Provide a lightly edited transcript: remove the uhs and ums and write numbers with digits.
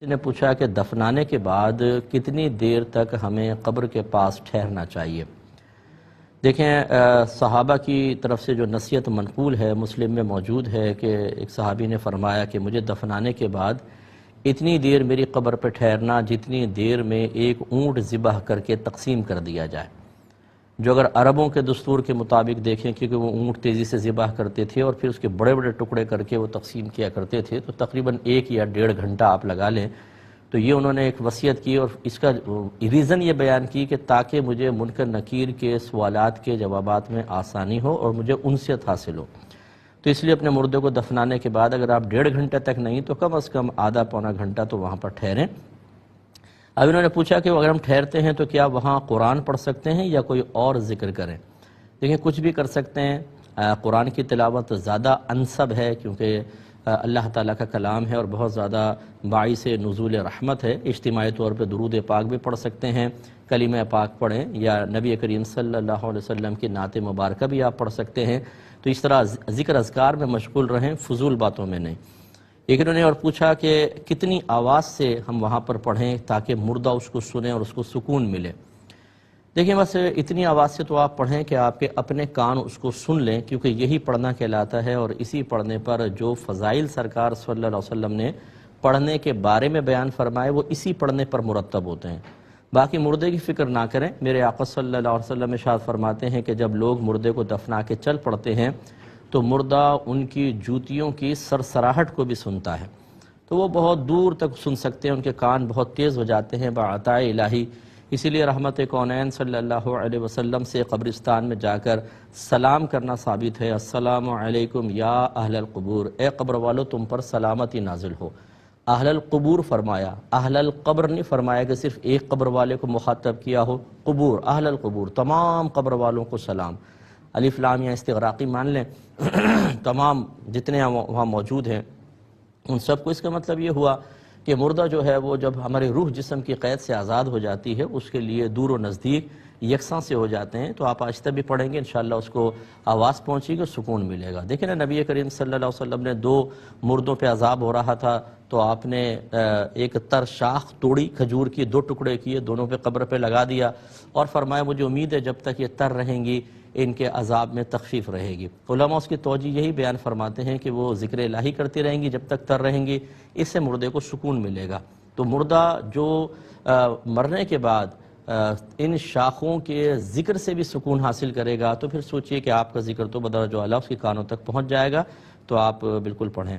نے پوچھا کہ دفنانے کے بعد کتنی دیر تک ہمیں قبر کے پاس ٹھہرنا چاہیے۔ دیکھیں، صحابہ کی طرف سے جو نصیحت منقول ہے مسلم میں موجود ہے کہ ایک صحابی نے فرمایا کہ مجھے دفنانے کے بعد اتنی دیر میری قبر پہ ٹھہرنا جتنی دیر میں ایک اونٹ ذبح کر کے تقسیم کر دیا جائے۔ جو اگر عربوں کے دستور کے مطابق دیکھیں، کیونکہ وہ اونٹ تیزی سے ذبح کرتے تھے اور پھر اس کے بڑے بڑے ٹکڑے کر کے وہ تقسیم کیا کرتے تھے، تو تقریباً 1 یا 1.5 گھنٹہ آپ لگا لیں۔ تو یہ انہوں نے ایک وصیت کی اور اس کا ریزن یہ بیان کی کہ تاکہ مجھے منکر نکیر کے سوالات کے جوابات میں آسانی ہو اور مجھے انسیت حاصل ہو، تو اس لیے اپنے مردے کو دفنانے کے بعد اگر آپ 1.5 گھنٹے تک نہیں تو کم از کم آدھا پونا گھنٹہ تو وہاں پر ٹھہریں۔ اب انہوں نے پوچھا کہ اگر ہم ٹھہرتے ہیں تو کیا وہاں قرآن پڑھ سکتے ہیں یا کوئی اور ذکر کریں؟ دیکھیں، کچھ بھی کر سکتے ہیں۔ قرآن کی تلاوت زیادہ انسب ہے کیونکہ اللہ تعالیٰ کا کلام ہے اور بہت زیادہ باعث نزول رحمت ہے۔ اجتماعی طور پہ درود پاک بھی پڑھ سکتے ہیں، کلمہ پاک پڑھیں، یا نبی کریم صلی اللہ علیہ وسلم کی نعت مبارکہ بھی آپ پڑھ سکتے ہیں۔ تو اس طرح ذکر اذکار میں مشغول رہیں، فضول باتوں میں نہیں۔ ایک انہوں نے اور پوچھا کہ کتنی آواز سے ہم وہاں پر پڑھیں تاکہ مردہ اس کو سنیں اور اس کو سکون ملے؟ دیکھیں، بس اتنی آواز سے تو آپ پڑھیں کہ آپ کے اپنے کان اس کو سن لیں، کیونکہ یہی پڑھنا کہلاتا ہے، اور اسی پڑھنے پر جو فضائل سرکار صلی اللہ علیہ وسلم نے پڑھنے کے بارے میں بیان فرمائے وہ اسی پڑھنے پر مرتب ہوتے ہیں۔ باقی مردے کی فکر نہ کریں۔ میرے آقا صلی اللہ علیہ وسلم ارشاد فرماتے ہیں کہ جب لوگ مردے کو دفنا کے چل پڑتے ہیں تو مردہ ان کی جوتیوں کی سرسراہٹ کو بھی سنتا ہے، تو وہ بہت دور تک سن سکتے ہیں، ان کے کان بہت تیز ہو جاتے ہیں بعطاء الہی۔ اسی لیے رحمت کونین صلی اللہ علیہ وسلم سے قبرستان میں جا کر سلام کرنا ثابت ہے۔ السلام علیکم یا اہل القبور، اے قبر والو تم پر سلامتی نازل ہو۔ اہل القبور فرمایا، اہل القبر نہیں فرمایا کہ صرف ایک قبر والے کو مخاطب کیا ہو۔ قبور، اہل القبور، تمام قبر والوں کو سلام۔ الف لام یا استغراقی مان لیں، تمام جتنے وہاں موجود ہیں ان سب کو۔ اس کا مطلب یہ ہوا کہ مردہ جو ہے وہ جب ہمارے روح جسم کی قید سے آزاد ہو جاتی ہے، اس کے لیے دور و نزدیک یکساں سے ہو جاتے ہیں۔ تو آپ آہستہ بھی پڑھیں گے، انشاءاللہ اس کو آواز پہنچے گی، سکون ملے گا۔ دیکھیں نا، نبی کریم صلی اللہ علیہ وسلم نے 2 مردوں پہ عذاب ہو رہا تھا تو آپ نے ایک تر شاخ توڑی، کھجور کی 2 ٹکڑے کیے، دونوں پہ قبر پہ لگا دیا اور فرمایا مجھے امید ہے جب تک یہ تر رہیں گی ان کے عذاب میں تخفیف رہے گی۔ علماء اس کی توجہ یہی بیان فرماتے ہیں کہ وہ ذکر الہی کرتی رہیں گی جب تک تر رہیں گی، اس سے مردے کو سکون ملے گا۔ تو مردہ جو مرنے کے بعد ان شاخوں کے ذکر سے بھی سکون حاصل کرے گا تو پھر سوچئے کہ آپ کا ذکر تو بدرجہ اعلیٰ اس کے کانوں تک پہنچ جائے گا۔ تو آپ بالکل پڑھیں۔